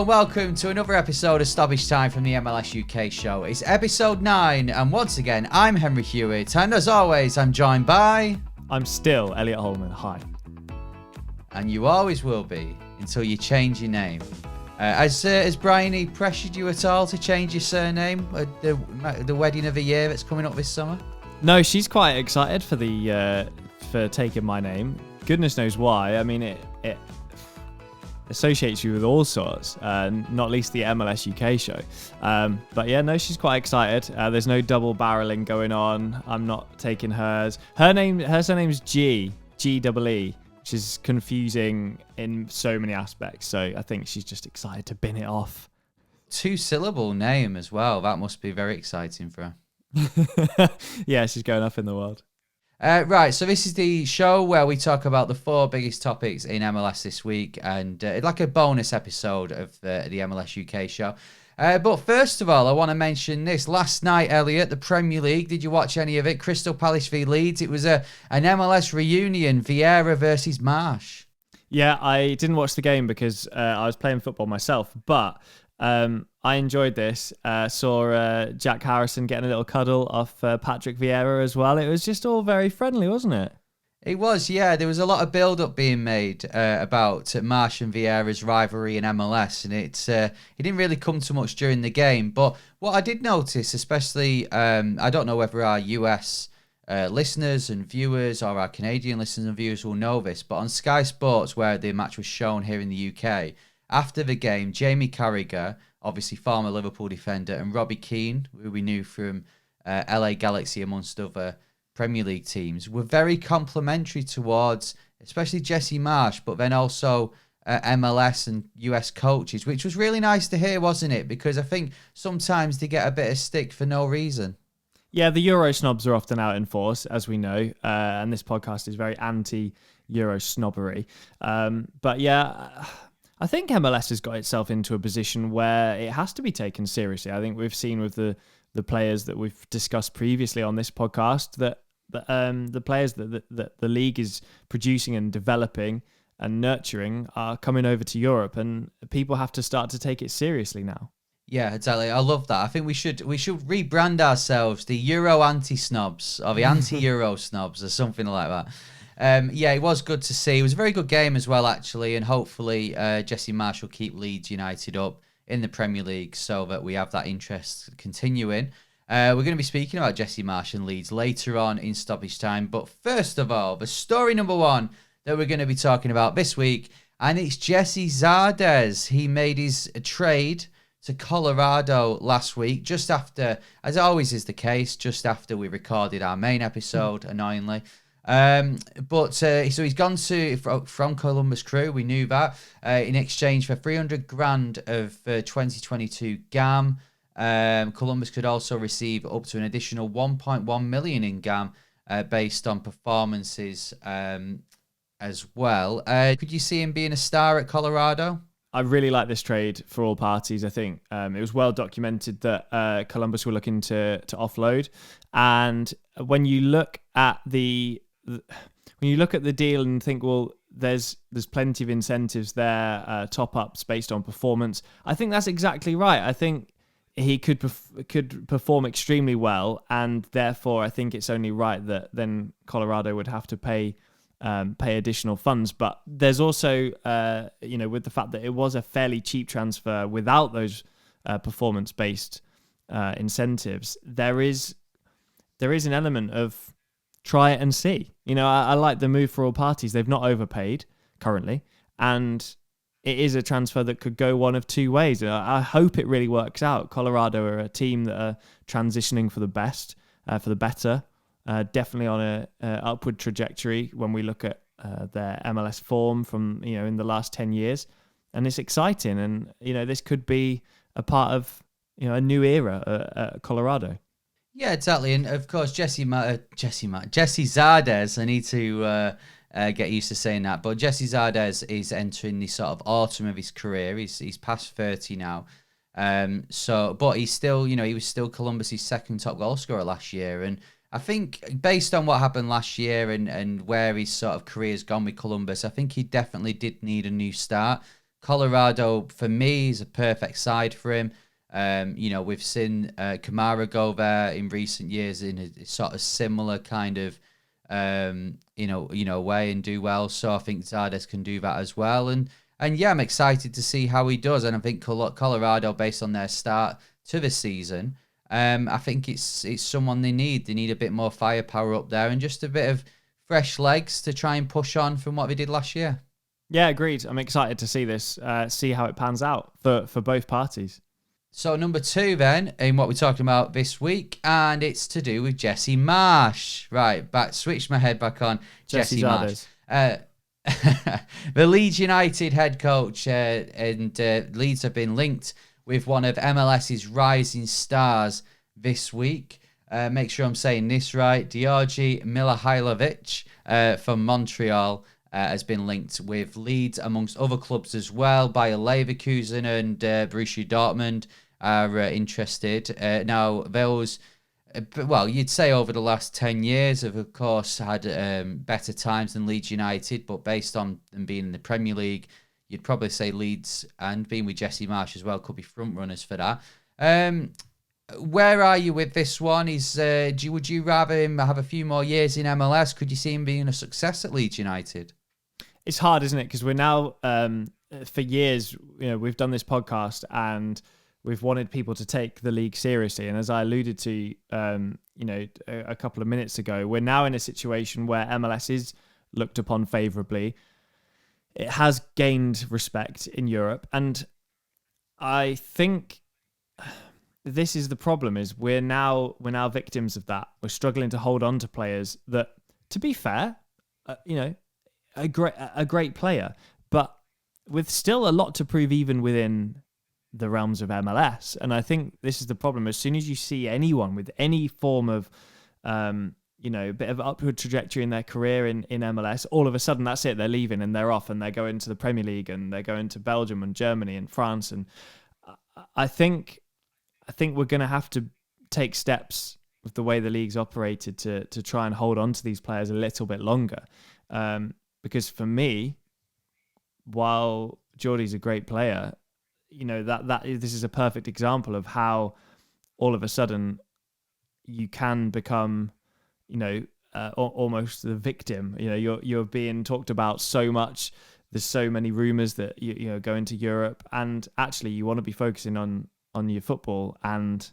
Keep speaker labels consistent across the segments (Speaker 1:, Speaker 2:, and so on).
Speaker 1: and welcome to another episode of Stoppage Time from the MLS UK show. It's episode 9, and once again, I'm Henry Hewitt, and as always, I'm joined by...
Speaker 2: I'm still Elliot Holman, hi.
Speaker 1: And you always will be, until you change your name. Has Bryony pressured you at all to change your surname at the wedding of the year that's coming up this summer?
Speaker 2: No, she's quite excited for taking my name. Goodness knows why. I mean, it associates you with all sorts, not least the MLS UK show. But yeah, no, she's quite excited. There's no double barreling going on. I'm not taking hers. Her surname's G-E-E, which is confusing in so many aspects. So I think she's just excited to bin it off.
Speaker 1: 2-syllable name as well. That must be very exciting for her.
Speaker 2: Yeah, she's going up in the world.
Speaker 1: Right, so this is the show where we talk about the 4 biggest topics in MLS this week, and like a bonus episode of the MLS UK show. But first of all, I want to mention this. Last night, Elliot, the Premier League, did you watch any of it? Crystal Palace v Leeds. It was an MLS reunion, Vieira versus Marsh.
Speaker 2: Yeah, I didn't watch the game because I was playing football myself, but I enjoyed this. Saw Jack Harrison getting a little cuddle off Patrick Vieira as well. It was just all very friendly, wasn't it?
Speaker 1: It was, yeah. There was a lot of build-up being made about Marsh and Vieira's rivalry in MLS, and it didn't really come to much during the game. But what I did notice, especially, I don't know whether our US listeners and viewers or our Canadian listeners and viewers will know this, but on Sky Sports, where the match was shown here in the UK, after the game, Jamie Carragher, obviously former Liverpool defender, and Robbie Keane, who we knew from LA Galaxy amongst other Premier League teams, were very complimentary towards especially Jesse Marsh, but then also MLS and US coaches, which was really nice to hear, wasn't it? Because I think sometimes they get a bit of stick for no reason.
Speaker 2: Yeah, the Euro snobs are often out in force, as we know, and this podcast is very anti-Euro snobbery. But yeah, I think MLS has got itself into a position where it has to be taken seriously. I think we've seen with the players that we've discussed previously on this podcast that the players that the league is producing and developing and nurturing are coming over to Europe, and people have to start to take it seriously now.
Speaker 1: Yeah, exactly. I love that. I think we should rebrand ourselves the Euro Anti-Snobs or the Anti-Euro Snobs or something like that. Yeah, it was good to see. It was a very good game as well, actually, and hopefully Jesse Marsh will keep Leeds United up in the Premier League so that we have that interest continuing. We're going to be speaking about Jesse Marsh and Leeds later on in Stoppage Time, but first of all, the story number 1 that we're going to be talking about this week, and it's Gyasi Zardes. He made his trade to Colorado last week, just after, as always is the case, just after we recorded our main episode, annoyingly. So he's gone from Columbus Crew, we knew that, in exchange for 300 grand of 2022 GAM. Columbus could also receive up to an additional 1.1 million in GAM based on performances as well. Could you see him being a star at Colorado?
Speaker 2: I really like this trade for all parties. I think it was well documented that Columbus were looking to offload, and when you look at the deal and think, well, there's plenty of incentives there, top ups based on performance. I think that's exactly right. I think he could perform extremely well, and therefore I think it's only right that then Colorado would have to pay additional funds. But there's also, with the fact that it was a fairly cheap transfer without those performance-based incentives, there is an element of try it and see. I like the move for all parties. They've not overpaid currently, and it is a transfer that could go one of two ways. I hope it really works out. Colorado are a team that are transitioning for the best, for the better. Definitely on a upward trajectory when we look at their MLS form from in the last 10 years, and it's exciting. And this could be a part of a new era at Colorado.
Speaker 1: Yeah, exactly. And of course, Gyasi Zardes. I need to get used to saying that, but Gyasi Zardes is entering the sort of autumn of his career. He's past 30 now. But he's still, he was still Columbus's second top goal scorer last year, and I think based on what happened last year and where his sort of career's gone with Columbus, I think he definitely did need a new start. Colorado, for me, is a perfect side for him. We've seen Kamara go there in recent years in a sort of similar kind of, way and do well. So I think Zardes can do that as well. And yeah, I'm excited to see how he does. And I think Colorado, based on their start to the season, I think it's someone they need. They need a bit more firepower up there and just a bit of fresh legs to try and push on from what they did last year.
Speaker 2: Yeah, agreed. I'm excited to see this, see how it pans out for both parties.
Speaker 1: So number 2 then, in what we're talking about this week, and it's to do with Jesse Marsch. Right, switch my head back on. Jesse Marsch. The Leeds United head coach, and Leeds have been linked with one of MLS's rising stars this week. Make sure I'm saying this right. Gyasi MIHAILOVIC from Montreal has been linked with Leeds, amongst other clubs as well. Bayer Leverkusen and Borussia Dortmund are interested. Now, those, you'd say over the last 10 years have, of course, had better times than Leeds United, but based on them being in the Premier League, you'd probably say Leeds, and being with Jesse Marsch as well, could be front runners for that. Where are you with this one? Would you rather him have a few more years in MLS? Could you see him being a success at Leeds United?
Speaker 2: It's hard, isn't it? Because we're now, for years, we've done this podcast and we've wanted people to take the league seriously. And as I alluded to, a couple of minutes ago, we're now in a situation where MLS is looked upon favourably. It has gained respect in Europe. And I think this is the problem, is we're now victims of that. We're struggling to hold on to players that, to be fair, a great player, but with still a lot to prove even within the realms of MLS. And I think this is the problem. As soon as you see anyone with any form of, a bit of upward trajectory in their career in MLS, all of a sudden that's it. They're leaving and they're off and they're going to the Premier League and they're going to Belgium and Germany and France. And I think we're going to have to take steps with the way the league's operated to try and hold on to these players a little bit longer. Because for me, while Jordy's a great player, this is a perfect example of how all of a sudden you can become, almost the victim. You're being talked about so much. There's so many rumors that you go into Europe, and actually you want to be focusing on your football. And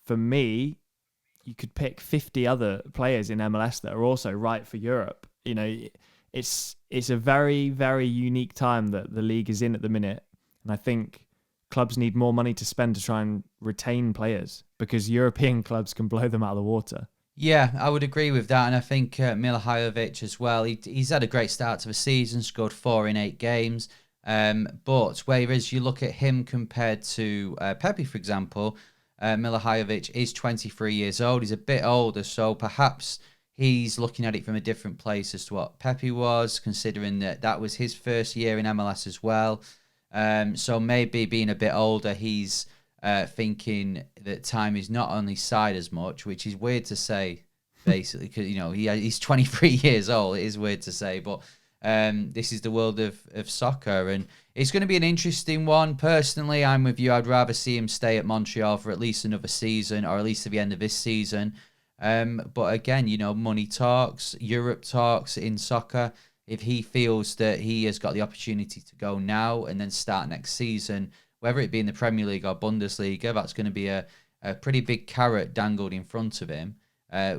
Speaker 2: for me, you could pick 50 other players in MLS that are also right for Europe. It's a very, very unique time that the league is in at the minute. And I think clubs need more money to spend to try and retain players, because European clubs can blow them out of the water.
Speaker 1: Yeah, I would agree with that. And I think MIHAILOVIC as well, he's had a great start to the season, scored 4 in 8 games. But whereas you look at him compared to Pepe, for example, MIHAILOVIC is 23 years old. He's a bit older, so perhaps he's looking at it from a different place as to what Pepe was, considering that was his first year in MLS as well. So maybe being a bit older, he's thinking that time is not on his side as much, which is weird to say, basically, because he's 23 years old. It is weird to say, but this is the world of soccer, and it's going to be an interesting one. Personally, I'm with you. I'd rather see him stay at Montreal for at least another season, or at least to the end of this season. But again, money talks, Europe talks in soccer. If he feels that he has got the opportunity to go now and then start next season, whether it be in the Premier League or Bundesliga, that's going to be a pretty big carrot dangled in front of him.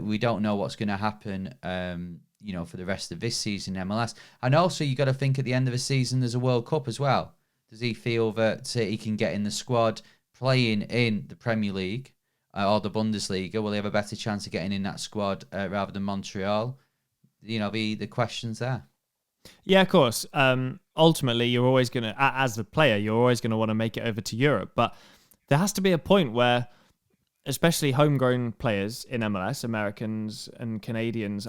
Speaker 1: We don't know what's going to happen, for the rest of this season in MLS. And also, you got to think at the end of the season, there's a World Cup as well. Does he feel that he can get in the squad playing in the Premier League or the Bundesliga? Will he have a better chance of getting in that squad rather than Montreal? The questions there.
Speaker 2: Yeah, of course. Ultimately, you're always going to, as a player, you're always going to want to make it over to Europe. But there has to be a point where, especially homegrown players in MLS, Americans and Canadians,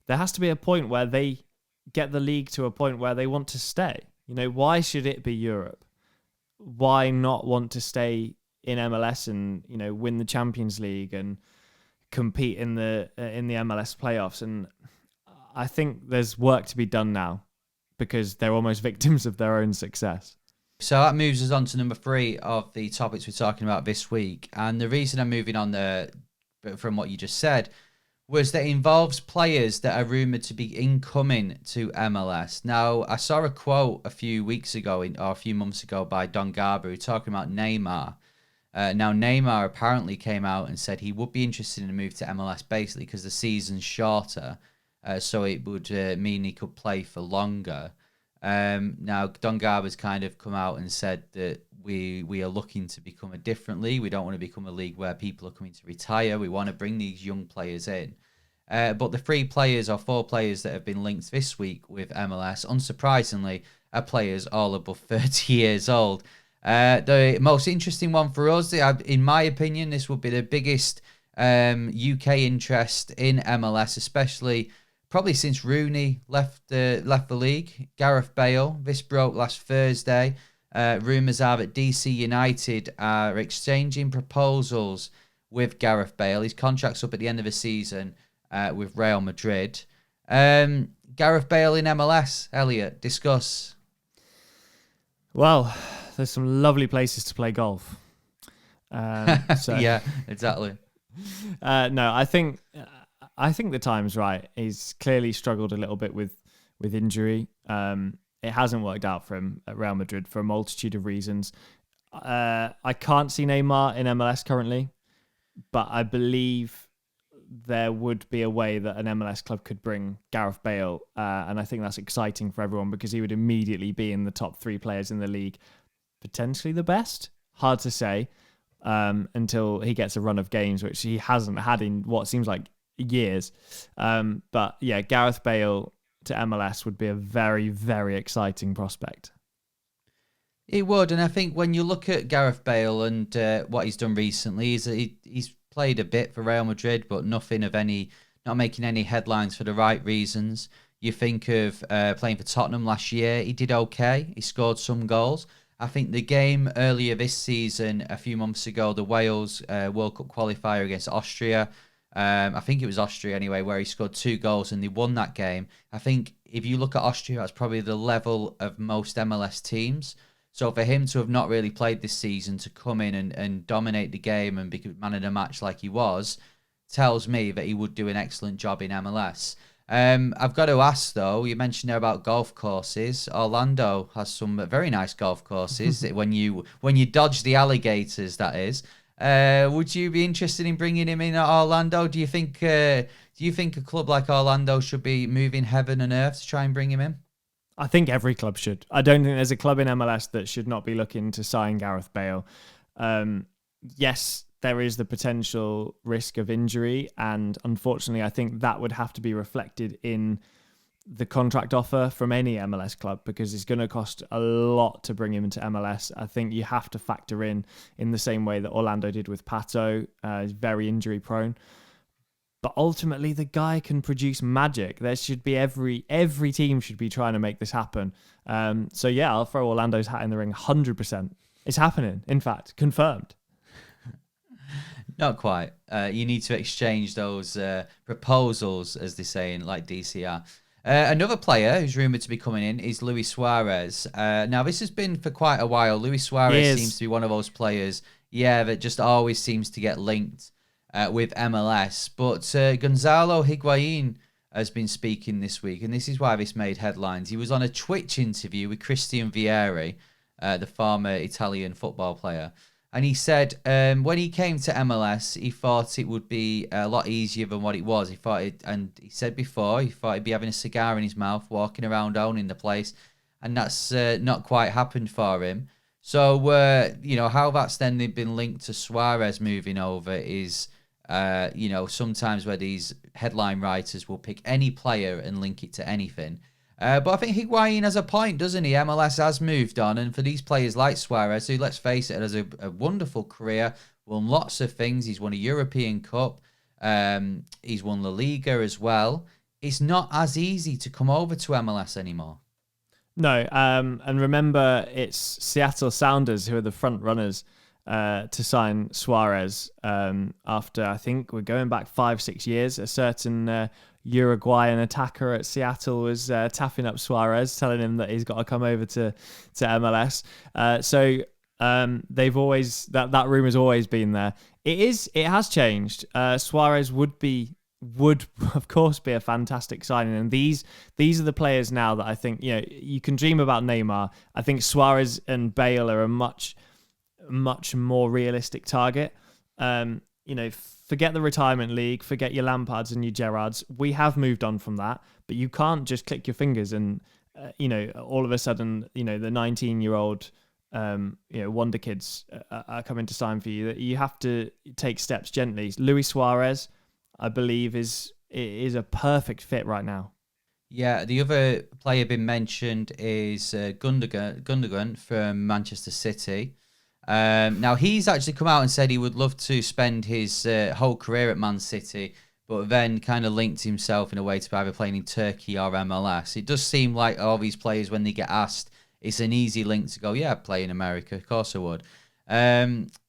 Speaker 2: there has to be a point where they get the league to a point where they want to stay. Why should it be Europe? Why not want to stay in MLS and, win the Champions League and compete in the MLS playoffs? And I think there's work to be done now, because they're almost victims of their own success.
Speaker 1: So that moves us on to number 3 of the topics we're talking about this week. And the reason I'm moving on from what you just said was that it involves players that are rumoured to be incoming to MLS. Now, I saw a quote a few months ago by Don Garber talking about Neymar. Now, Neymar apparently came out and said he would be interested in a move to MLS basically because the season's shorter, so it would mean he could play for longer. Now, Don Garber's kind of come out and said that we are looking to become a different league. We don't want to become a league where people are coming to retire. We want to bring these young players in. But the 4 players that have been linked this week with MLS, unsurprisingly, are players all above 30 years old. The most interesting one for us, in my opinion, this would be the biggest UK interest in MLS, especially probably since Rooney left the league. Gareth Bale. This broke last Thursday. Rumours are that DC United are exchanging proposals with Gareth Bale. His contract's up at the end of the season with Real Madrid. Gareth Bale in MLS. Elliot, discuss.
Speaker 2: Well, there's some lovely places to play golf.
Speaker 1: Yeah, exactly.
Speaker 2: No, I think the time's right. He's clearly struggled a little bit with injury. It hasn't worked out for him at Real Madrid for a multitude of reasons. I can't see Neymar in MLS currently, but I believe there would be a way that an MLS club could bring Gareth Bale, and I think that's exciting for everyone because he would immediately be in the top 3 players in the league, potentially the best. Hard to say until he gets a run of games, which he hasn't had in what seems like years. But yeah, Gareth Bale to MLS would be a very, very exciting prospect.
Speaker 1: It would, and I think when you look at Gareth Bale and what he's done recently, he's played a bit for Real Madrid, but not making any headlines for the right reasons. You think of playing for Tottenham last year, he did okay. He scored some goals. I think the game earlier this season, a few months ago, the Wales World Cup qualifier against Austria, I think it was Austria anyway, where he scored 2 goals and they won that game. I think if you look at Austria, that's probably the level of most MLS teams. So for him to have not really played this season, to come in and dominate the game and be man of the match like he was, tells me that he would do an excellent job in MLS. I've got to ask, though, you mentioned there about golf courses. Orlando has some very nice golf courses. when you dodge the alligators, that is. Would you be interested in bringing him in at Orlando? Do you think a club like Orlando should be moving heaven and earth to try and bring him in?
Speaker 2: I think every club should. I don't think there's a club in MLS that should not be looking to sign Gareth Bale. Yes, there is the potential risk of injury, and unfortunately, I think that would have to be reflected in the contract offer from any MLS club because it's going to cost a lot to bring him into MLS. I think you have to factor in the same way that Orlando did with Pato. He's very injury prone. But ultimately, the guy can produce magic. There should be every team should be trying to make this happen. So yeah, I'll throw Orlando's hat in the ring 100%. It's happening. In fact, confirmed.
Speaker 1: Not quite. You need to exchange those proposals, as they say in like DCR. Another player who's rumoured to be coming in is Luis Suarez. Now, this has been for quite a while. Luis Suarez seems to be one of those players, that just always seems to get linked with MLS. But Gonzalo Higuain has been speaking this week, and this is why this made headlines. He was on a Twitch interview with Christian Vieri, the former Italian football player. And he said when he came to MLS, he thought it would be a lot easier than what it was. He said before, he thought he'd be having a cigar in his mouth, walking around owning the place. And that's not quite happened for him. So, how that's then been linked to Suarez moving over is, sometimes where these headline writers will pick any player and link it to anything. But I think Higuain has a point, doesn't he? MLS has moved on, and for these players like Suarez, who, let's face it, has a wonderful career, won lots of things. He's won a European Cup. He's won La Liga as well. It's not as easy to come over to MLS anymore.
Speaker 2: No, and remember, it's Seattle Sounders who are the front runners to sign Suarez after, I think we're going back 5-6 years. A certain Uruguayan attacker at Seattle was tapping up Suarez, telling him that he's got to come over to MLS. They've always that rumor's always been there. It has changed. Suarez would of course be a fantastic signing, and these are the players now that I think, you can dream about Neymar. I think Suarez and Bale are a much more realistic target. Forget the retirement league, forget your Lampards and your Gerrards. We have moved on from that, but you can't just click your fingers and all of a sudden the 19-year-old wonder kids are coming to sign for you. You have to take steps gently. Luis Suarez, I believe, is a perfect fit right now.
Speaker 1: Yeah, the other player been mentioned is Gundogan from Manchester City. Now, he's actually come out and said he would love to spend his whole career at Man City, but then kind of linked himself in a way to either playing in Turkey or MLS. It does seem like all these players, when they get asked, it's an easy link to go, yeah, play in America. Of course I would.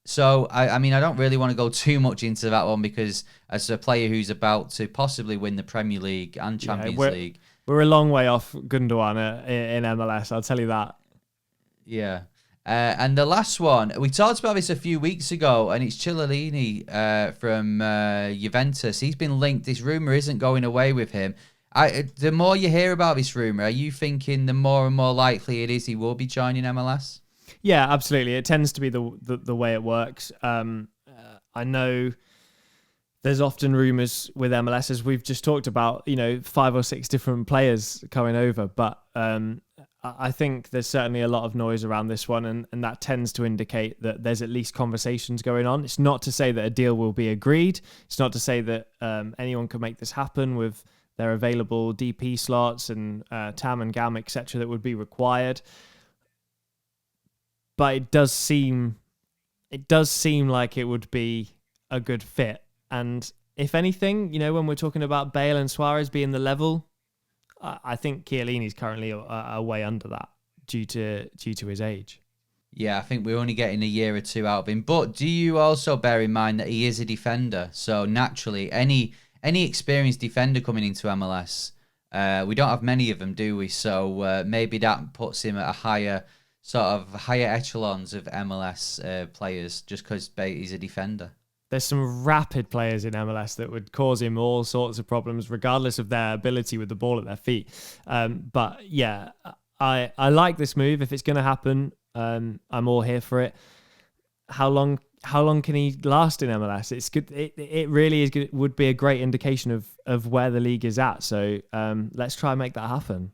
Speaker 1: So, I mean, I don't really want to go too much into that one, because as a player who's about to possibly win the Premier League and Champions League...
Speaker 2: We're a long way off Gundogan in MLS, I'll tell you that.
Speaker 1: Yeah. And the last one, we talked about this a few weeks ago, and it's Chiellini from Juventus. He's been linked. This rumour isn't going away with him. The more you hear about this rumour, are you thinking the more and more likely it is he will be joining MLS?
Speaker 2: Yeah, absolutely. It tends to be the way it works. I know there's often rumours with MLS, as we've just talked about, 5 or 6 different players coming over. But I think there's certainly a lot of noise around this one, and that tends to indicate that there's at least conversations going on. It's not to say that a deal will be agreed. It's not to say that anyone can make this happen with their available DP slots and TAM and GAM, etc., that would be required. But it does seem like it would be a good fit. And if anything, when we're talking about Bale and Suarez being the level, I think Chiellini's currently a way under that due to his age.
Speaker 1: Yeah, I think we're only getting a year or two out of him. But do you also bear in mind that he is a defender? So naturally, any experienced defender coming into MLS, we don't have many of them, do we? So maybe that puts him at a higher echelons of MLS players, just because he's a defender.
Speaker 2: There's some rapid players in MLS that would cause him all sorts of problems, regardless of their ability with the ball at their feet. But yeah, I like this move. If it's going to happen, I'm all here for it. How long can he last in MLS? It's good. It really is good. Would be a great indication of where the league is at. So let's try and make that happen.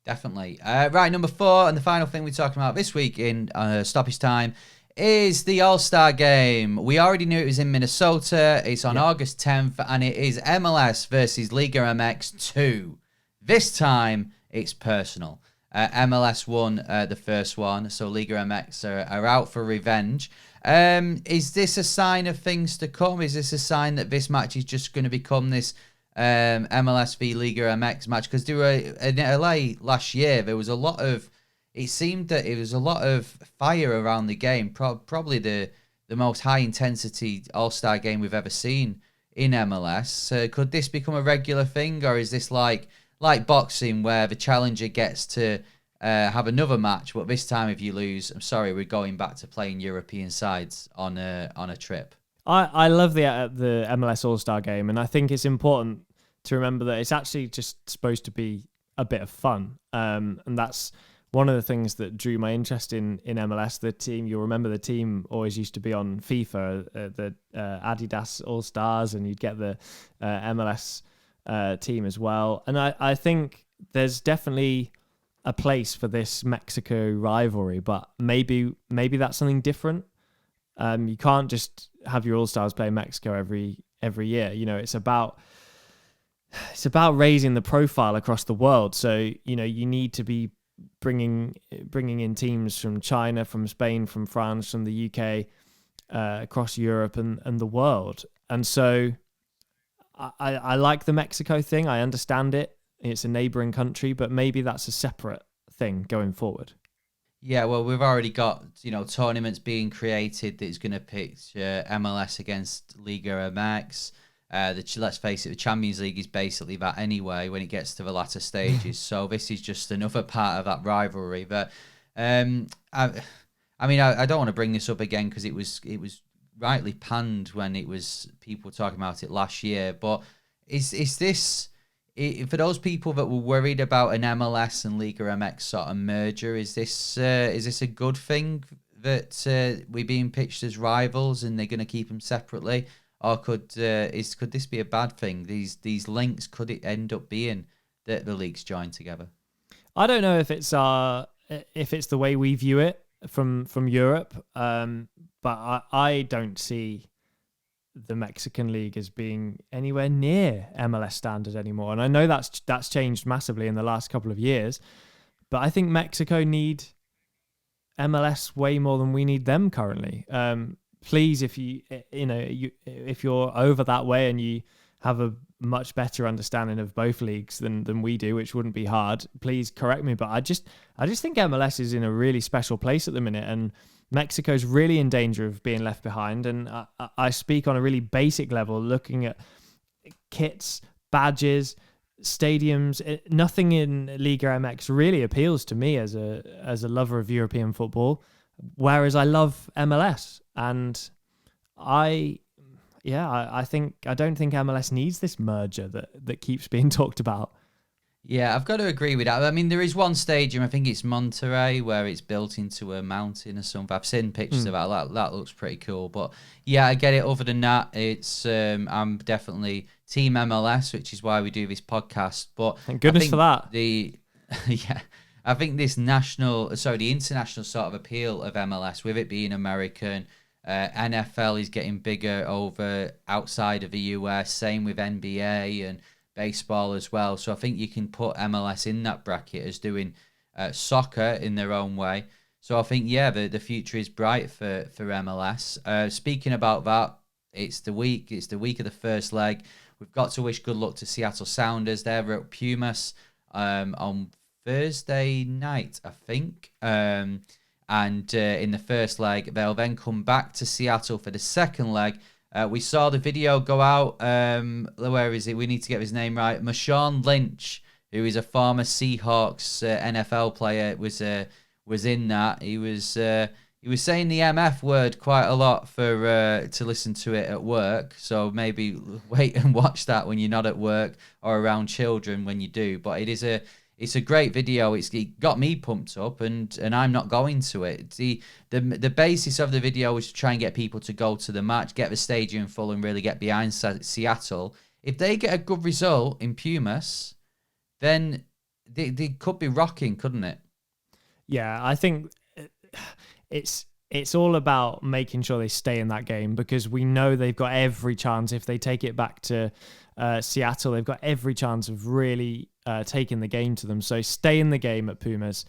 Speaker 1: Definitely. Right, number 4, and the final thing we're talking about this week in Stoppage Time is the All Star game. We already knew it was in Minnesota. It's on August 10th, and it is MLS versus Liga MX 2. This time, it's personal. MLS won the first one, so Liga MX are out for revenge. Is this a sign of things to come? Is this a sign that this match is just going to become this MLS v Liga MX match? Because there were in LA last year, there was a lot of... It seemed that it was a lot of fire around the game. Probably the most high-intensity All-Star game we've ever seen in MLS. Could this become a regular thing, or is this like boxing, where the challenger gets to have another match, but this time if you lose, I'm sorry, we're going back to playing European sides on a trip?
Speaker 2: I love the MLS All Star game, and I think it's important to remember that it's actually just supposed to be a bit of fun, and that's one of the things that drew my interest in MLS. The team, you'll remember, the team always used to be on FIFA, the Adidas All Stars, and you'd get the MLS team as well. And I think there's definitely a place for this Mexico rivalry, but maybe that's something different. You can't just have your All Stars play Mexico every year. It's about raising the profile across the world. So you need to be bringing in teams from China, from Spain, from France, from the UK, across Europe and the world. And so I like the Mexico thing. I understand it. It's a neighboring country, but maybe that's a separate thing going forward.
Speaker 1: Yeah, well, we've already got, tournaments being created that's going to pitch MLS against Liga MX. Let's face it, the Champions League is basically that anyway when it gets to the latter stages. So this is just another part of that rivalry. But I mean, I don't want to bring this up again because it was rightly panned when it was people talking about it last year. But is this, for those people that were worried about an MLS and Liga MX sort of merger, is this a good thing that we're being pitched as rivals and they're going to keep them separately? Or could this be a bad thing? These links, could it end up being that the leagues join together?
Speaker 2: I don't know if it's the way we view it from Europe, but I don't see the Mexican league as being anywhere near MLS standard anymore. And I know that's changed massively in the last couple of years, but I think Mexico need MLS way more than we need them currently. Please, if if you're over that way and you have a much better understanding of both leagues than we do, which wouldn't be hard, please correct me. But I just think MLS is in a really special place at the minute, and Mexico's really in danger of being left behind. And I speak on a really basic level, looking at kits, badges, stadiums. Nothing in Liga MX really appeals to me as a lover of European football, whereas I love MLS. And I don't think MLS needs this merger that keeps being talked about.
Speaker 1: Yeah, I've got to agree with that. I mean, there is one stadium, I think it's Monterrey, where it's built into a mountain or something. I've seen pictures of that. That looks pretty cool. But yeah, I get it. Other than that, it's I'm definitely Team MLS, which is why we do this podcast. But
Speaker 2: thank goodness for that.
Speaker 1: I think the international sort of appeal of MLS, with it being American, NFL is getting bigger over outside of the US. Same with NBA and baseball as well. So I think you can put MLS in that bracket as doing soccer in their own way. So I think, the future is bright for MLS. Speaking about that, it's the week of the first leg. We've got to wish good luck to Seattle Sounders. They're at Pumas on Thursday night, I think. And in the first leg, they'll then come back to Seattle for the second leg. We saw the video go out. Where is it? We need to get his name right. Marshawn Lynch, who is a former Seahawks NFL player, was in that. He was saying the MF word quite a lot to listen to it at work. So maybe wait and watch that when you're not at work or around children when you do. But it's a great video. It got me pumped up, and I'm not going to it. The basis of the video was to try and get people to go to the match, get the stadium full, and really get behind Seattle. If they get a good result in Pumas, then they could be rocking, couldn't it?
Speaker 2: Yeah, I think it's all about making sure they stay in that game, because we know they've got every chance. If they take it back to Seattle, they've got every chance of really taking the game to them. So stay in the game at Pumas.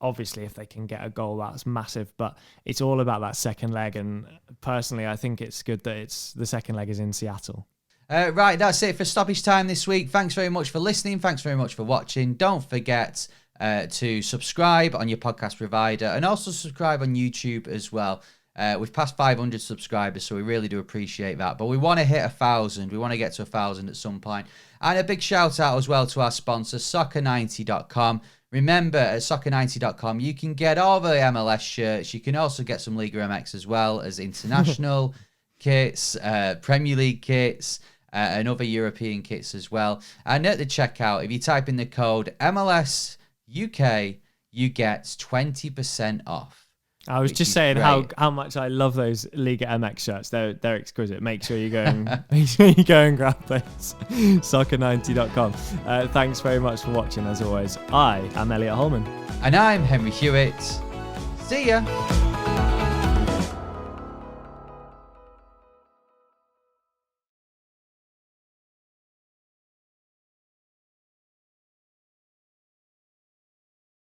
Speaker 2: Obviously, if they can get a goal, that's massive. But it's all about that second leg. And personally, I think it's good that the second leg is in Seattle.
Speaker 1: Right, that's it for Stoppage Time this week. Thanks very much for listening. Thanks very much for watching. Don't forget to subscribe on your podcast provider, and also subscribe on YouTube as well. We've passed 500 subscribers, so we really do appreciate that. But we want to hit 1,000. We want to get to 1,000 at some point. And a big shout out as well to our sponsor, Soccer90.com. Remember, at Soccer90.com, you can get all the MLS shirts. You can also get some Liga MX as well as international kits, Premier League kits, and other European kits as well. And at the checkout, if you type in the code MLS UK, you get 20% off.
Speaker 2: I was just saying how much I love those Liga MX shirts. They're exquisite. Make sure you go and grab those. Soccer90.com. Thanks very much for watching. As always, I am Elliot Holman,
Speaker 1: and I'm Henry Hewitt. See ya.